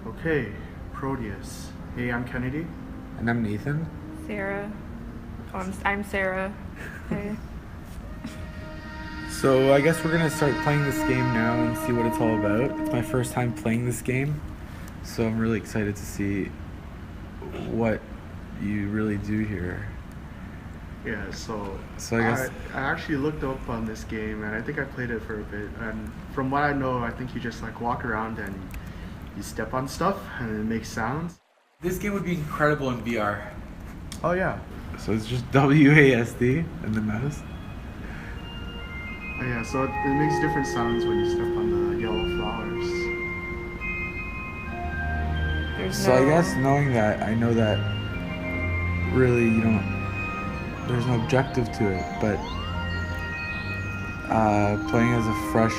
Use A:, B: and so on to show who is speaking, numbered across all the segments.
A: Okay, Proteus. Hey, I'm Kennedy.
B: And I'm Nathan.
C: Sarah. Oh, I'm Sarah. Hey.
B: So I guess we're gonna start playing this game now and see what it's all about. It's my first time playing this game, so I'm really excited to see what you really do here.
A: Yeah, so
B: I guess
A: I actually looked up on this game and I think I played it for a bit. And from what I know, I think you just like walk around and you step on stuff and it makes sounds.
B: this game would be incredible in VR.
A: Oh yeah.
B: So it's just WASD and the mouse.
A: Oh yeah, so it makes different sounds when you step on the yellow flowers.
B: I guess knowing that, I know that really there's no objective to it, but playing as a fresh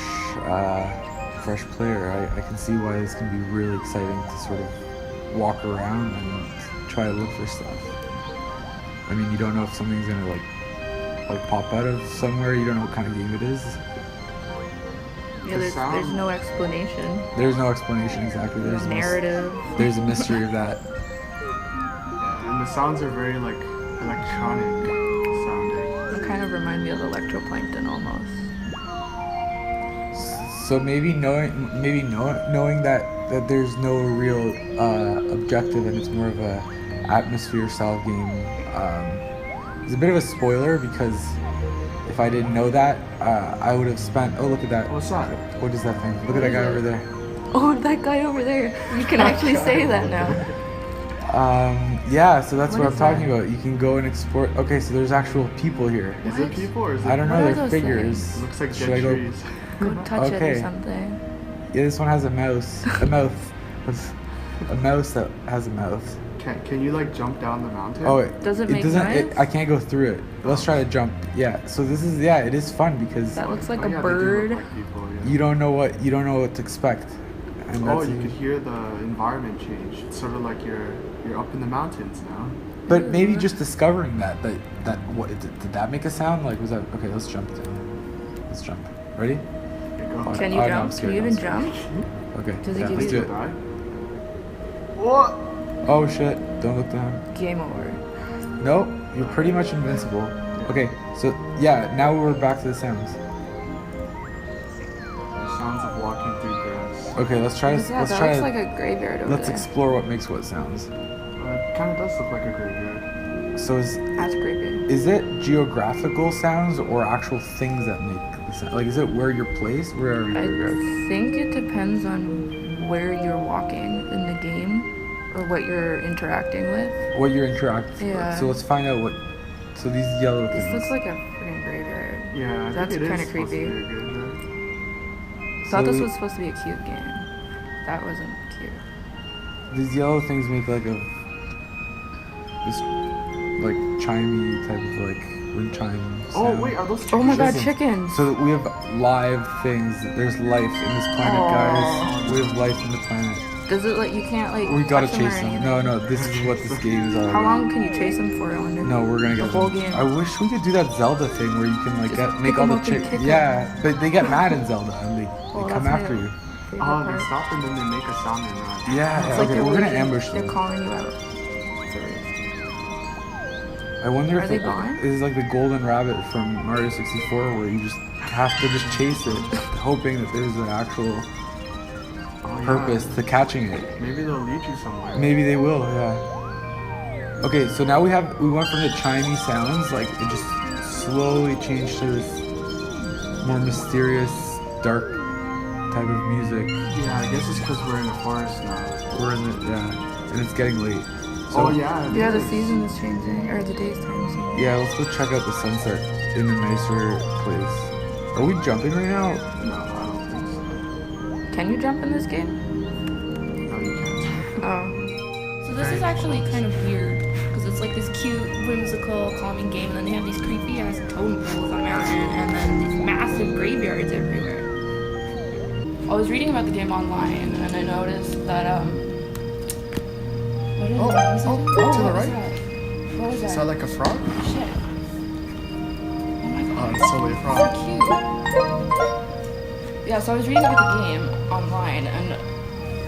B: player, I can see why this can be really exciting to sort of walk around and try to look for stuff. I mean, you don't know if something's gonna like pop out of somewhere. You don't know what kind of game it is.
C: Yeah, there's no explanation.
B: There's no explanation exactly. There's
C: no narrative.
B: There's a mystery of that.
A: And the sounds are very like electronic sounding.
C: It kind of remind me of electroplankton almost.
B: So maybe knowing that there's no real objective and it's more of a atmosphere style game is a bit of a spoiler, because if I didn't know that, I would have spent. Oh, look at that!
A: What's that?
B: What is that thing? Look at that guy over there.
C: Oh, that guy over there! You can actually say that now.
B: Yeah, so that's what I'm talking about. You can go and explore. Okay, so there's actual people here.
A: Is it people or is it?
B: I don't know.
C: What are
B: They're
C: those
B: figures.
C: things?
A: It looks like
B: Should
A: dead
B: I go?
A: trees.
C: Go touch it
B: Okay.
C: or something.
B: Yeah, this one has a mouse. A mouth. A mouse that has a mouth.
A: Can you like jump down the mountain?
B: Oh,
C: Does it make
B: doesn't.
C: noise?
B: I can't go through it. Let's try to jump. Yeah. So this is it is fun because
C: That looks like
A: Oh,
C: a
A: yeah, they do
C: bird.
A: look like people, yeah.
B: you don't know what to expect. And
A: Oh,
B: that's
A: you could hear the environment change. It's sort of like you're up in the mountains now.
B: But maybe just discovering that what did that make a sound? Like, was that okay? Let's jump down. Let's jump. Ready?
A: Okay, go.
C: Can you
B: Oh, no, I'm
C: jump?
B: scared,
C: Can you
B: I'm
C: even
B: scared.
C: jump?
B: Okay.
C: Does it
B: Yeah,
C: give
B: let's
C: you-
B: do it.
A: Die? What?
B: Oh shit! Don't look down.
C: Game over.
B: Nope. You're pretty much invincible. Okay. So yeah, now we're back to the sounds.
A: The sounds of walking through grass.
B: Okay. Let's try.
C: Yeah,
B: Let's
C: that
B: try.
C: looks like a graveyard over
B: Let's
C: there.
B: explore what makes what sounds.
A: It kind of does look like a graveyard.
B: So
C: That's creepy.
B: is it geographical sounds or actual things that make the sound? Like, is it where you're placed? Where are you?
C: I think it depends on where you're walking in the game or what you're interacting with.
B: What you're interacting
C: Yeah.
B: with. So let's find out what. So these yellow things.
C: This looks like a freaking graveyard.
A: Yeah, I
C: That's
A: think it
C: kinda
A: is supposed to
C: creepy.
A: be a graveyard.
C: Thought this
B: So-
C: was supposed to be a cute game. That wasn't cute.
B: These yellow things make like this like chimey type of like wind chime
A: Oh
B: sound.
A: wait, are those
C: Oh my god,
B: Chickens.
C: chickens!
B: So that we have live things. There's life in this planet,
C: Aw.
B: guys. We have life in the planet.
C: Does it like you can't like
B: We gotta
C: touch them or
B: chase them.
C: anything?
B: No, this is what this game is all about.
C: How long can you chase them for? I wonder.
B: No, we're gonna
C: The
B: get
C: whole
B: them.
C: game.
B: I wish we could do that Zelda thing where you can like
C: Just
B: make
C: pick
B: all
C: 'em
B: the
C: up and
B: chickens.
C: kick 'em.
B: Yeah, but they get mad in Zelda and they
C: Well,
B: come
C: that's
B: after
C: my
B: you.
C: favorite
A: Oh, they
C: part.
A: stop and then they make a sound and run.
B: Yeah,
C: It's like
B: okay,
C: they're
B: we're gonna
C: waiting.
B: ambush
C: They're
B: them.
C: calling you out.
B: I wonder
C: Are
B: if
C: they gone?
B: it is like the golden rabbit from Mario 64 where you just have to just chase it, hoping that there's an actual
A: Oh, yeah.
B: purpose to catching it.
A: Maybe they'll lead you somewhere.
B: Maybe they will, yeah. Okay, so now we went from the chimey sounds, like it just slowly changed to this more mysterious, dark type of music.
A: Yeah, I guess it's because we're in the forest now.
B: We're in the and it's getting late. So,
A: Oh yeah.
C: Yeah, the
A: it is.
C: season is changing, or the day's time is changing.
B: Yeah, let's go check out the sunset in a nicer place. Are we jumping right now?
A: No, I don't think so.
C: Can you jump in this game?
A: No, you can't.
C: Oh.
D: So this is actually kind of weird because it's like this cute, whimsical, calming game, and then they have these creepy ass totem poles on a mountain, and then these massive graveyards everywhere. I was reading about the game online, and I noticed that what is
A: Oh,
D: that?
A: to the right.
D: What? What was
A: Is
D: that?
A: that like a frog?
D: Shit. Oh my god.
A: It's totally a
D: So
A: frog.
D: cute. Yeah, so I was reading about the game online, and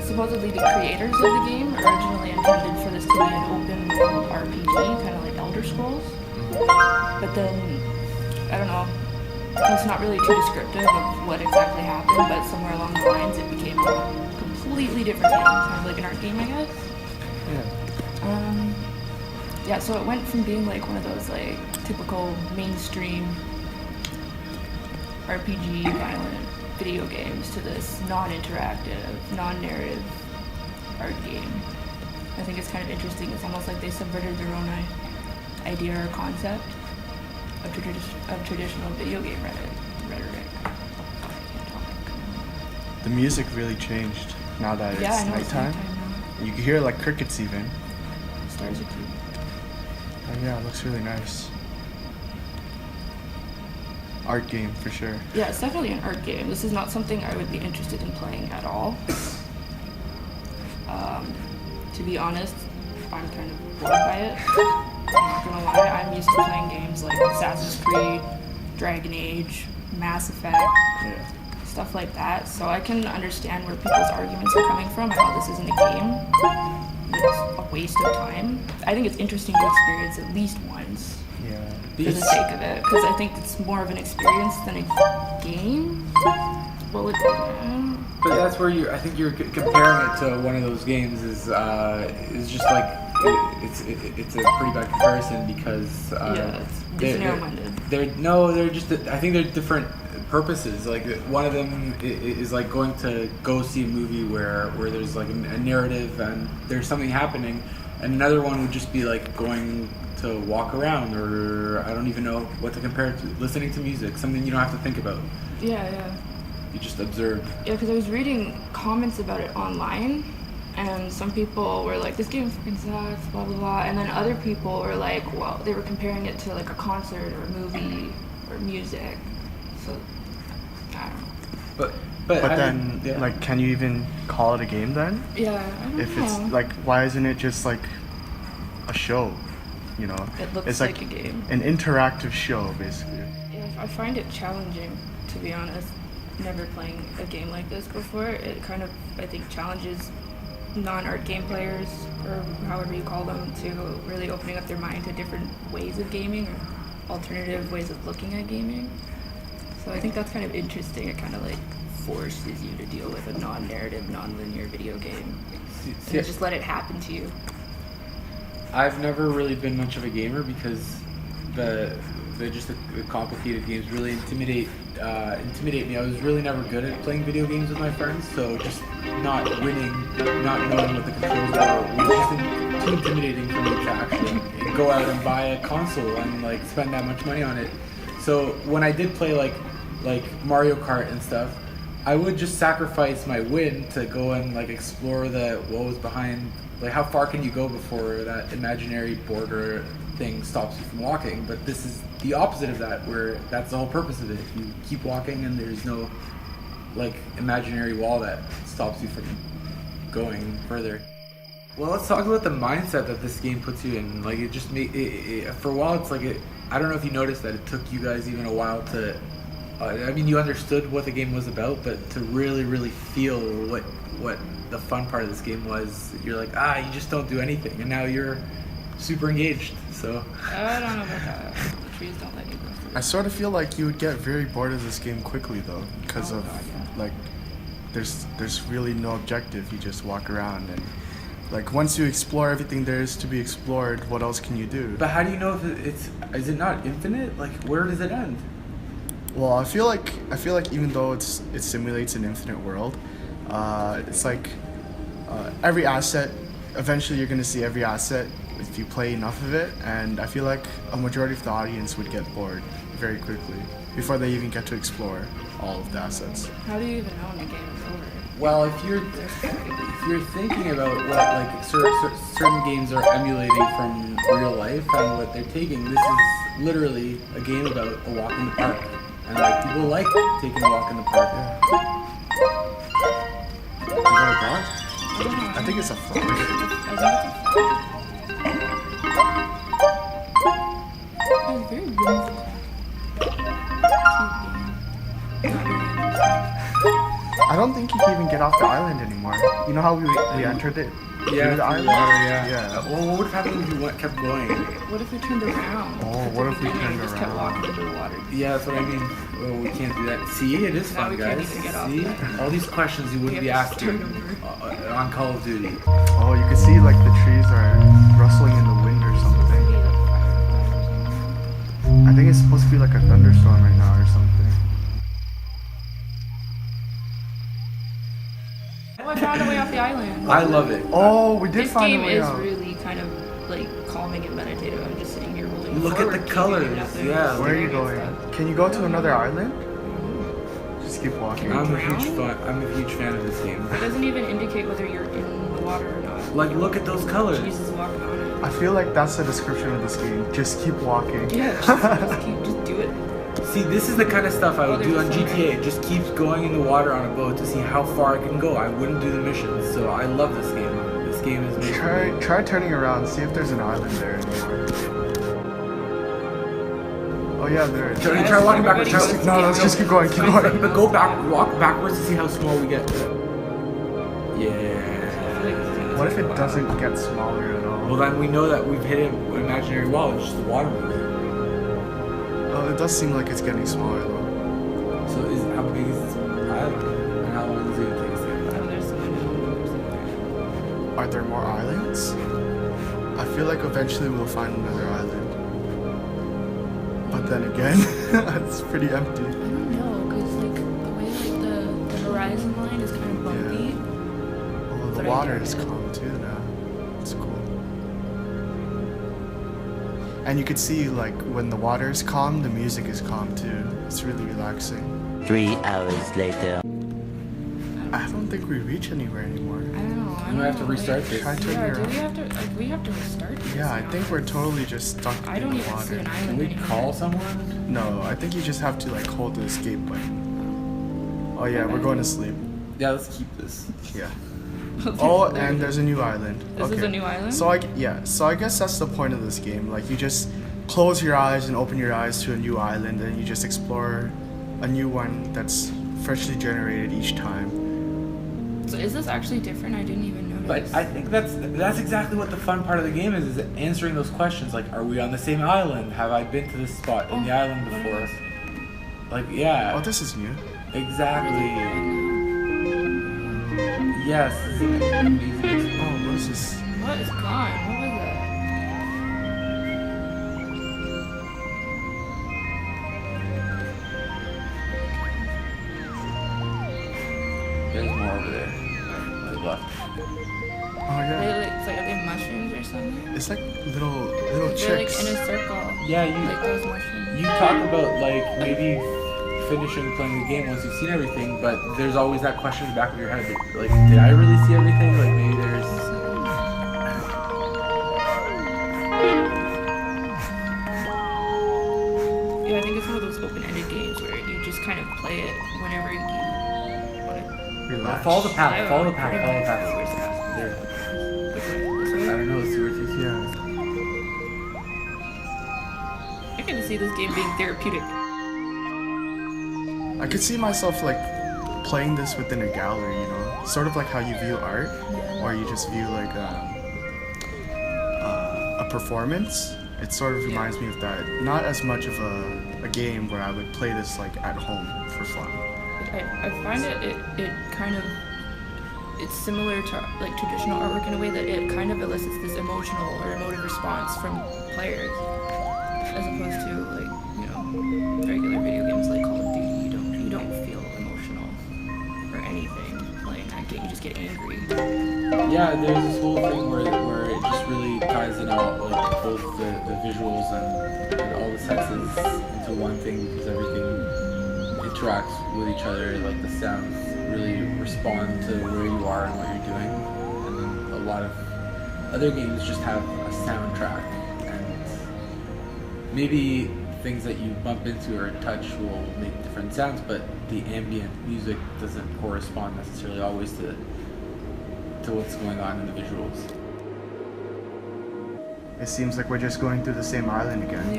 D: supposedly the creators of the game originally intended for this to be an open world RPG, kind of like Elder Scrolls. But then, I don't know, it's not really too descriptive of what exactly happened, but somewhere along the lines it became a completely different game, kind of like an art game, I guess. Yeah, so it went from being like one of those like typical mainstream RPG violent video games to this non-interactive, non-narrative art game. I think it's kind of interesting. It's almost like they subverted their own idea or concept of traditional video game rhetoric.
A: The music really changed now that it's
D: Yeah, I know
A: nighttime.
D: it's nighttime now.
A: You can hear like crickets even.
D: Stars are cute.
A: Oh, yeah, it looks really nice. Art game for sure.
D: Yeah, it's definitely an art game. This is not something I would be interested in playing at all. To be honest, I'm kind of bored by it. I'm not gonna lie, I'm used to playing games like Assassin's Creed, Dragon Age, Mass Effect,
A: Yeah.
D: stuff like that. So I can understand where people's arguments are coming from, how this isn't a game. It's a waste of time. I think it's interesting to experience at least once.
A: Yeah.
D: For the sake of it, because I think it's more of an experience than a game. Well,
B: But that's where I think you're comparing it to one of those games is just like it's a pretty bad comparison because
D: yeah, it's narrow-minded.
B: they're just I think they're different purposes. Like one of them is like going to go see a movie where there's like a narrative and there's something happening, and another one would just be like going to walk around, or I don't even know what to compare it to. Listening to music, something you don't have to think about.
D: Yeah.
B: You just observe.
D: Yeah, because I was reading comments about it online, and some people were like, this game fucking sucks, blah, blah, blah. And then other people were like, well, they were comparing it to like a concert or a movie or music. So, I don't know.
B: But
A: then,
B: yeah.
A: like, can you even call it a game then?
D: Yeah, I don't
A: If
D: know.
A: it's like, why isn't it just like a show? You know,
D: It looks
A: it's
D: like a game.
A: an interactive show basically.
D: Yeah, I find it challenging, to be honest. Never playing a game like this before. It kind of, I think, challenges non-art game players, or however you call them, to really opening up their mind to different ways of gaming or alternative ways of looking at gaming. So I think that's kind of interesting. It kind of like forces you to deal with a non-narrative, non-linear video game. And just let it happen to you.
B: I've never really been much of a gamer because the complicated games really intimidate me. I was really never good at playing video games with my friends, so just not winning, not knowing what the controls were, was just too intimidating for me to actually go out and buy a console and like spend that much money on it. So when I did play like Mario Kart and stuff, I would just sacrifice my win to go and like explore what was behind. Like, how far can you go before that imaginary border thing stops you from walking? But this is the opposite of that, where that's the whole purpose of it. You keep walking and there's no, like, imaginary wall that stops you from going further. Well, let's talk about the mindset that this game puts you in. Like, it just for a while, it's like, I don't know if you noticed that it took you guys even a while to, I mean, you understood what the game was about, but to really, really feel what the fun part of this game was, you're like, you just don't do anything, and now you're super engaged. So
D: I don't know about that. The trees don't let you go through.
A: I sort of feel like you would get very bored of this game quickly though, because
D: Oh, God, yeah.
A: like there's really no objective. You just walk around and like once you explore everything there is to be explored, what else can you do?
B: but how do you know if is it not infinite? Like, where does it end?
A: Well, I feel like even though it simulates an infinite world, it's like every asset. Eventually, you're gonna see every asset if you play enough of it, and I feel like a majority of the audience would get bored very quickly before they even get to explore all of the assets.
D: How do you even know when the game is over?
B: Well, if you're thinking about what like certain games are emulating from real life and what they're taking, this is literally a game about a walk in the park, and like people like taking a walk in the park.
A: Is that a dog? I think it's a frog.
D: I think it's a It's very whimsical. Cute game. Not very interesting.
A: I don't think you can even get off the island anymore. You know how we entered it?
B: Yeah,
A: through the island?
B: yeah. Well, what would have happened if you kept going?
D: What if we turned around?
A: Oh, what if we turned
D: just kept
A: around?
D: walking into the water?
B: Yeah, that's what I mean. Well, we can't do that. See, it is
D: Now
B: fun,
D: we can't
B: guys.
D: even get off
B: See,
D: that.
B: all these questions you wouldn't
D: We
B: be
D: have to
B: asking
D: start over.
B: on Call of Duty.
A: Oh, you can see like the trees are rustling in the wind or something.
D: Maybe like fireflies or something.
A: I think it's supposed to be like a thunderstorm right now or something.
D: Oh, I found a way off the island.
B: I love it.
A: Oh, we did
D: This
A: find
D: game
A: a way
D: is
A: out.
D: really kind of like calming and meditative. I'm just sitting here holding
B: Look at
D: forward,
B: the
D: keeping
B: colors,
D: nothing,
B: yeah.
D: just
A: Where are you
D: staring
A: going?
D: at stuff.
A: Can you go to another island? Just keep walking.
B: I'm a huge fan of this game.
D: It doesn't even indicate whether you're in the water or not.
B: Like, look at those colors.
D: Jesus walking on it.
A: I feel like that's the description of this game. Just keep walking.
D: Yeah, just do it.
B: See, this is the kind of stuff I would do on
D: there's a
B: GTA. Just keep going in the water on a boat to see how far I can go. I wouldn't do the missions, so I love this game. This game is amazing.
A: Try turning around, see if there's an island there anymore. Oh yeah, there is.
B: Try walking backwards.
A: No, let's just keep going, keep going.
B: But walk backwards to see how small we get. Yeah.
A: What if it doesn't get smaller at all?
B: Well, then we know that we've hit an imaginary wall. It's just the water moving.
A: Oh, it does seem like it's getting smaller though.
B: So how big is this island? And how long does it take us to get back?
D: Oh, there's someone down somewhere.
A: Are there more islands? I feel like eventually we'll find another island. But then again, it's pretty empty.
D: I don't know, cause like the way like the horizon line is kind of bumpy.
A: Oh, the
D: But I
A: water
D: get
A: is
D: it.
A: calm too now. It's cool. And you could see like when the water is calm, the music is calm too. It's really relaxing.
E: 3 hours later.
A: I don't think we reach anywhere anymore.
D: I don't know.
B: We might have to restart this.
A: Try turning
D: Yeah, do
A: around.
D: we have to like we have to restart this
A: Yeah, I
D: now.
A: think we're totally just stuck
D: I
A: in
D: don't
A: the
D: even see
A: water.
D: an
B: Can
D: island
B: we
D: anymore.
B: call someone?
A: No, I think you just have to like hold the escape button. Oh yeah, we're going to sleep.
B: Yeah, let's keep this.
A: Yeah. Oh, and there's a new island.
D: This is a new island?
A: So I guess that's the point of this game. Like you just close your eyes and open your eyes to a new island, and you just explore a new one that's freshly generated each time.
D: So is this actually different? I didn't even notice.
B: But I think that's exactly what the fun part of the game is answering those questions. Like, are we on the same island? Have I been to this spot in the island
D: what
B: before?
D: is
B: Like, yeah,
A: Oh, this is new.
B: exactly. Yes, this is amazing.
A: Oh, what is this?
D: What is gone? What was that?
B: There's more over there. Like left.
A: Oh yeah.
D: It's like are they mushrooms or something?
A: It's like little
D: They're like
A: chicks.
D: in a circle.
B: Yeah,
D: Like those mushrooms.
B: you talk about like maybe finishing playing the game once you've seen everything, but there's always that question in the back of your head. Like, did I really see everything? Like maybe there's.
D: Yeah, I think it's one of those open-ended games where you just kind of play it whenever you want to.
A: Relax.
B: Follow the path. Follow the path. Follow the path.
D: Where's the path?
B: There.
D: Which way? This
B: I
D: way?
B: don't know. See where it is.
A: Yeah.
D: I can see this game being therapeutic.
A: I could see myself like playing this within a gallery, you know, sort of like how you view art, or you just view like a performance. It sort of reminds me of that. Not as much of a game where I would play this like at home for fun.
D: I find it kind of it's similar to like traditional artwork in a way that it kind of elicits this emotional or emotive response from players, as opposed to like regular video games like Call of Duty. You don't feel emotional or anything playing that game. You just get angry.
B: Yeah, there's this whole thing where it just really ties in all like both the visuals and all the senses into one thing because everything interacts with each other. Like the sounds really respond to where you are and what you're doing, and then a lot of other games just have a soundtrack and maybe things that you bump into or touch will make different sounds, but the ambient music doesn't correspond necessarily always to what's going on in the visuals.
A: it seems like we're just going through the same island again.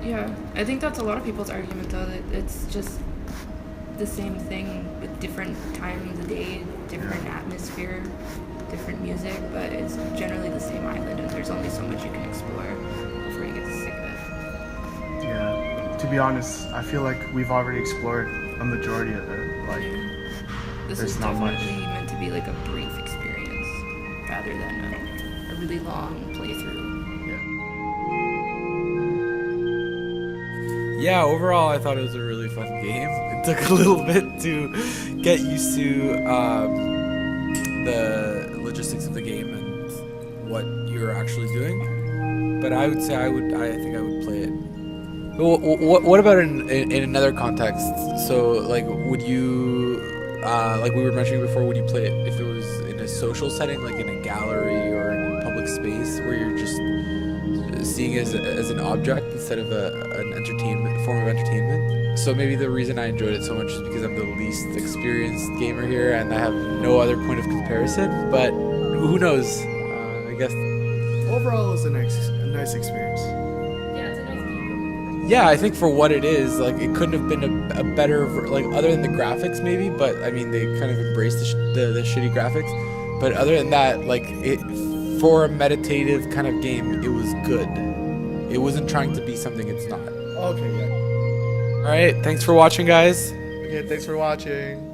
D: Yeah, I think that's a lot of people's argument though, that it's just the same thing with different times of day, different atmosphere, different music, but it's generally the same island, and there's only so much you can explore before you get sick of it.
A: Yeah. To be honest, I feel like we've already explored a majority of it. Like,
D: This
A: there's
D: is
A: not much.
D: definitely meant to be like a brief experience rather than a really long playthrough.
B: Yeah, overall, I thought it was a really fun game. It took a little bit to get used to the logistics of the game and what you're actually doing. But I would say I think I would play it. What about in another context? So, like, would you, like we were mentioning before, would you play it if it was in a social setting, like in a gallery or in a public space, where you're just seeing it as an object instead of an form of entertainment? So maybe the reason I enjoyed it so much is because I'm the least experienced gamer here and I have no other point of comparison. But who knows? I guess.
A: Overall, it was a nice experience.
D: Yeah, it's a nice game.
B: Yeah, I think for what it is, like, it couldn't have been a better, like, other than the graphics maybe, but I mean they kind of embraced the shitty graphics. But other than that, like, for a meditative kind of game, it was good. It wasn't trying to be something it's not.
A: Okay, yeah.
B: All right, thanks for watching, guys.
A: Okay, thanks for watching.